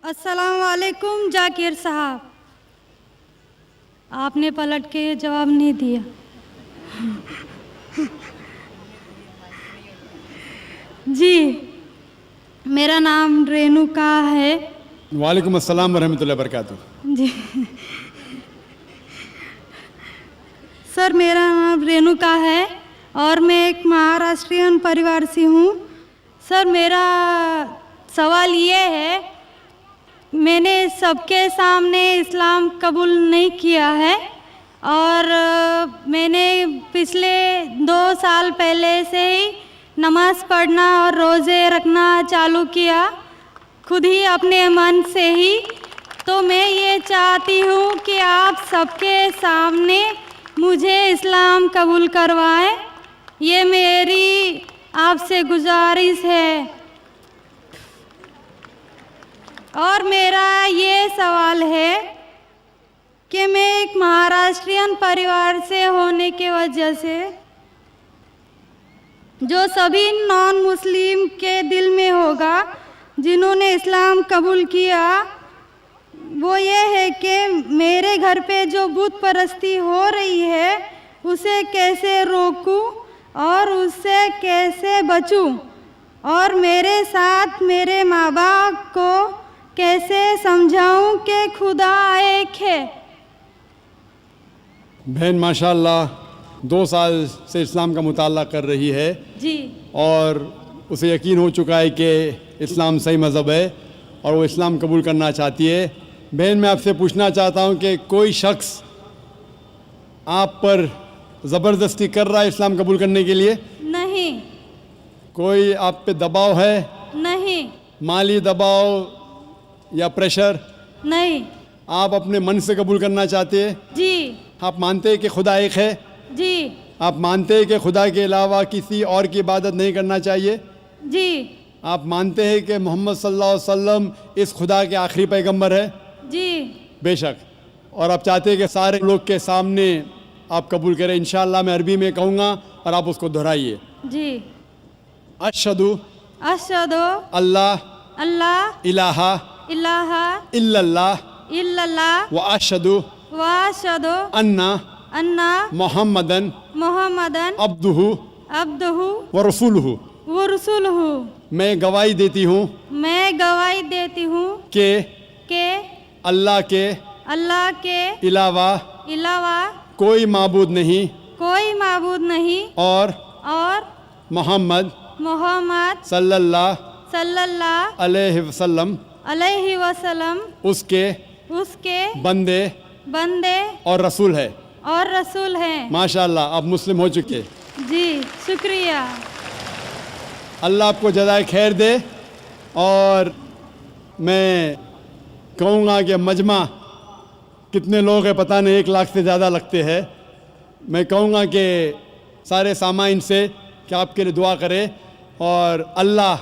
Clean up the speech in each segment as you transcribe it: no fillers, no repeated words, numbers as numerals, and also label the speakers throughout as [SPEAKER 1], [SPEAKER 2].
[SPEAKER 1] अस्सलाम वालेकुम जाकिर साहब, आपने पलट के जवाब नहीं दिया। जी, मेरा नाम रेणुका है।
[SPEAKER 2] वालेकुम अस्सलाम वरहमतुल्लाहि वबरकातुहू।
[SPEAKER 1] जी सर, मेरा नाम रेणुका है और मैं एक महाराष्ट्रियन परिवार से हूँ। सर, मेरा सवाल ये है, मैंने सबके सामने इस्लाम कबूल नहीं किया है और मैंने पिछले 2 साल पहले से ही नमाज़ पढ़ना और रोज़े रखना चालू किया, खुद ही अपने मन से ही। तो मैं ये चाहती हूँ कि आप सबके सामने मुझे इस्लाम कबूल करवाएं, ये मेरी आपसे गुजारिश है। और मेरा ये सवाल है कि मैं एक महाराष्ट्रियन परिवार से होने की वजह से जो सभी नॉन मुस्लिम के दिल में होगा जिन्होंने इस्लाम कबूल किया, वो ये है कि मेरे घर पे जो बुत परस्ती हो रही है उसे कैसे रोकूं और उससे कैसे बचूं, और मेरे साथ मेरे माँ बाप को कैसे समझाऊं कि खुदा एक है।
[SPEAKER 2] बहन माशाअल्लाह 2 साल से इस्लाम का मुताला कर रही है
[SPEAKER 1] जी,
[SPEAKER 2] और उसे यकीन हो चुका है कि इस्लाम सही मज़हब है और वो इस्लाम कबूल करना चाहती है। बहन, मैं आपसे पूछना चाहता हूँ कि कोई शख्स आप पर ज़बरदस्ती कर रहा है इस्लाम कबूल करने के लिए?
[SPEAKER 1] नहीं।
[SPEAKER 2] कोई आप पे दबाव है?
[SPEAKER 1] नहीं।
[SPEAKER 2] माली दबाव या प्रेशर?
[SPEAKER 1] नहीं।
[SPEAKER 2] आप अपने मन से कबूल करना चाहते हैं?
[SPEAKER 1] जी।
[SPEAKER 2] आप मानते हैं कि खुदा एक है?
[SPEAKER 1] जी।
[SPEAKER 2] आप मानते हैं कि खुदा के अलावा किसी और की इबादत नहीं करना चाहिए?
[SPEAKER 1] जी।
[SPEAKER 2] आप मानते हैं कि मोहम्मद सल्लल्लाहु अलैहि वसल्लम इस खुदा के आखिरी पैगंबर है?
[SPEAKER 1] जी।
[SPEAKER 2] बेशक। और आप चाहते हैं कि सारे लोग के सामने आप कबूल करें। इंशाअल्लाह मैं अरबी में कहूँगा और आप उसको दोहराइए।
[SPEAKER 1] जी।
[SPEAKER 2] अशहदु
[SPEAKER 1] अशहदु
[SPEAKER 2] अल्लाह
[SPEAKER 1] अल्लाह
[SPEAKER 2] इलाहा
[SPEAKER 1] इलाहा
[SPEAKER 2] इल्लल्लाह
[SPEAKER 1] इल्लल्लाह
[SPEAKER 2] व अशहदु
[SPEAKER 1] व अशहदु
[SPEAKER 2] अन्ना
[SPEAKER 1] अन्ना
[SPEAKER 2] मोहम्मदन
[SPEAKER 1] मुहम्मदन
[SPEAKER 2] अब्दुहु
[SPEAKER 1] अब्दुहु
[SPEAKER 2] व रसूलुहु।
[SPEAKER 1] व रसूलुहु।
[SPEAKER 2] मैं गवाही देती हूँ
[SPEAKER 1] मैं गवाही देती हूँ
[SPEAKER 2] कि
[SPEAKER 1] अल्लाह के
[SPEAKER 2] अलावा
[SPEAKER 1] अलावा
[SPEAKER 2] कोई माबूद नहीं
[SPEAKER 1] कोई माबूद नहीं
[SPEAKER 2] और मोहम्मद
[SPEAKER 1] सल्लल्लाहु
[SPEAKER 2] अलैहि वसल्लम उसके बंदे और रसूल है। माशाअल्लाह, आप मुस्लिम हो चुके।
[SPEAKER 1] जी, शुक्रिया।
[SPEAKER 2] अल्लाह आपको जज़ाए खैर दे। और मैं कहूँगा कि मजमा कितने लोग हैं पता नहीं, 1 लाख से ज़्यादा लगते हैं। मैं कहूँगा कि सारे सामाइन से कि आपके लिए दुआ करें और अल्लाह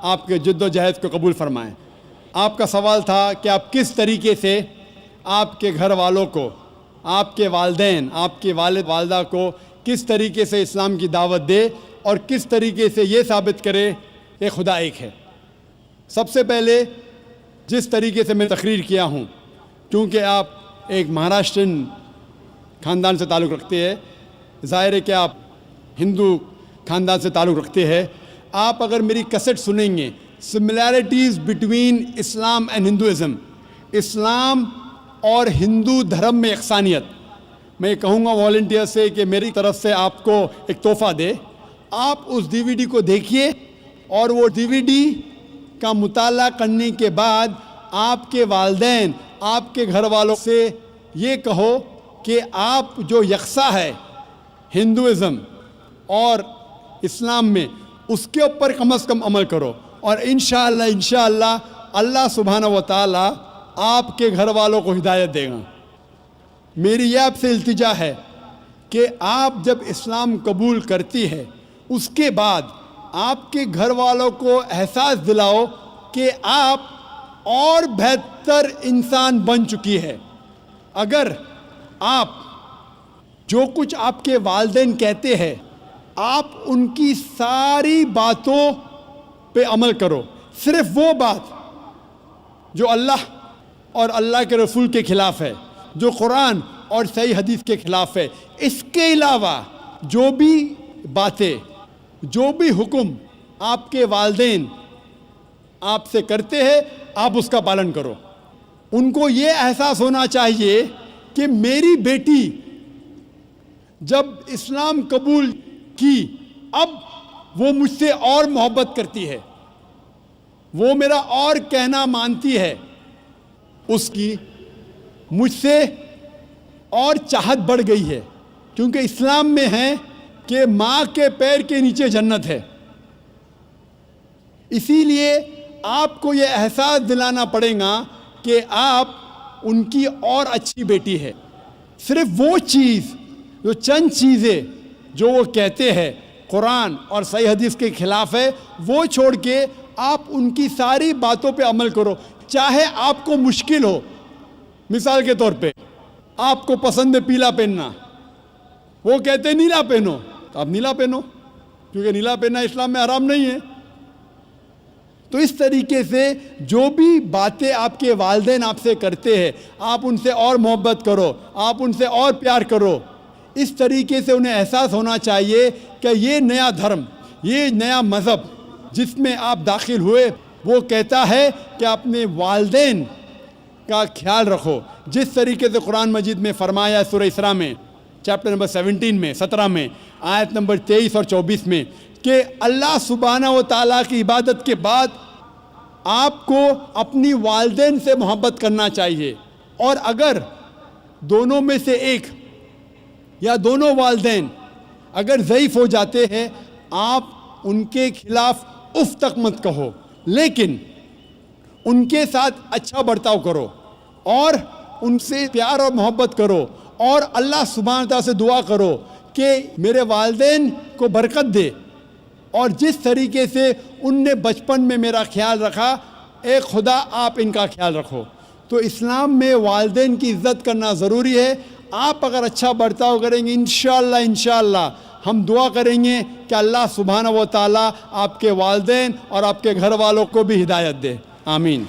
[SPEAKER 2] आपके जद्दोजहद को कबूल फरमाएं। आपका सवाल था कि आप किस तरीके से आपके घर वालों को, आपके वालिदैन, आपके वालिद वालदा को किस तरीके से इस्लाम की दावत दे और किस तरीके से ये साबित करे कि खुदा एक है। सबसे पहले जिस तरीके से मैं तकरीर किया हूँ, क्योंकि आप एक महाराष्ट्रियन ख़ानदान से ताल्लुक़ रखते हैं, ज़ाहिर है कि आप हिंदू ख़ानदान से ताल्लुक़ रखते हैं। आप अगर मेरी कैसेट सुनेंगे, similarities between Islam and Hinduism, इस्लाम और हिंदू धर्म में यकसानियत, मैं कहूँगा वॉलंटियर से कि मेरी तरफ से आपको एक तोहफ़ा दे। आप उस DVD को देखिए और वो DVD का मुताला करने के बाद आपके वालिदैन, आपके घर वालों से ये कहो कि आप जो यकसा है हिंदुइज़म और इस्लाम में, उसके ऊपर कम से कम अमल करो और इंशाअल्लाह अल्लाह सुब्हानहू व तआला आपके घर वालों को हिदायत देगा। मेरी यह आपसे इल्तिजा है कि आप जब इस्लाम कबूल करती है, उसके बाद आपके घर वालों को एहसास दिलाओ कि आप और बेहतर इंसान बन चुकी है। अगर आप जो कुछ आपके वालिदैन कहते हैं, आप उनकी सारी बातों पे अमल करो, सिर्फ वो बात جو اللہ اور اللہ کے رسول کے خلاف ہے، جو قرآن اور صحیح حدیث کے خلاف ہے. اس کے علاوہ جو بھی باتیں، جو بھی حکم آپ کے والدین آپ سے کرتے ہیں، آپ اس کا پالن کرو. ان کو یہ احساس ہونا چاہیے کہ میری بیٹی جب اسلام قبول کی، اب وہ مجھ سے اور محبت کرتی ہے، وہ میرا اور کہنا مانتی ہے، اس کی مجھ سے اور چاہت بڑھ گئی ہے. کیونکہ اسلام میں ہے کہ ماں کے پیر کے نیچے جنت ہے. اسی لیے آپ کو یہ احساس دلانا پڑے گا کہ آپ ان کی اور اچھی بیٹی ہے. صرف وہ چیز، جو چند چیزیں جو وہ کہتے ہیں قرآن اور صحیح حدیث کے خلاف ہے، وہ چھوڑ کے آپ ان کی ساری باتوں پہ عمل کرو. چاہے آپ کو مشکل ہو. مثال کے طور پہ آپ کو پسند ہے پیلا پہننا، وہ کہتے ہیں نیلا پہنو، تو آپ نیلا پہنو، کیونکہ نیلا پہننا اسلام میں حرام نہیں ہے. تو اس طریقے سے جو بھی باتیں آپ کے والدین آپ سے کرتے ہیں، آپ ان سے اور محبت کرو، آپ ان سے اور پیار کرو. اس طریقے سے انہیں احساس ہونا چاہیے کہ یہ نیا دھرم، یہ نیا مذہب جس میں آپ داخل ہوئے، وہ کہتا ہے کہ اپنے والدین کا خیال رکھو. جس طریقے سے قرآن مجید میں فرمایا سورہ اسراء میں چیپٹر نمبر 17 میں آیت نمبر 23 اور 24 میں کہ اللہ سبحانہ و تعالیٰ کی عبادت کے بعد آپ کو اپنی والدین سے محبت کرنا چاہیے. اور اگر دونوں میں سے ایک یا دونوں والدین اگر ضعیف ہو جاتے ہیں، آپ ان کے خلاف اف تک مت کہو، لیکن ان کے ساتھ اچھا برتاؤ کرو اور ان سے پیار اور محبت کرو، اور اللہ سبحانہ تعالیٰ سے دعا کرو کہ میرے والدین کو برکت دے، اور جس طریقے سے ان نے بچپن میں میرا خیال رکھا، اے خدا آپ ان کا خیال رکھو. تو اسلام میں والدین کی عزت کرنا ضروری ہے. آپ اگر اچھا برتاؤ کریں گے، انشاءاللہ ہم دعا کریں گے کہ اللہ سبحانہ و تعالیٰ آپ کے والدین اور آپ کے گھر والوں کو بھی ہدایت دے. آمین.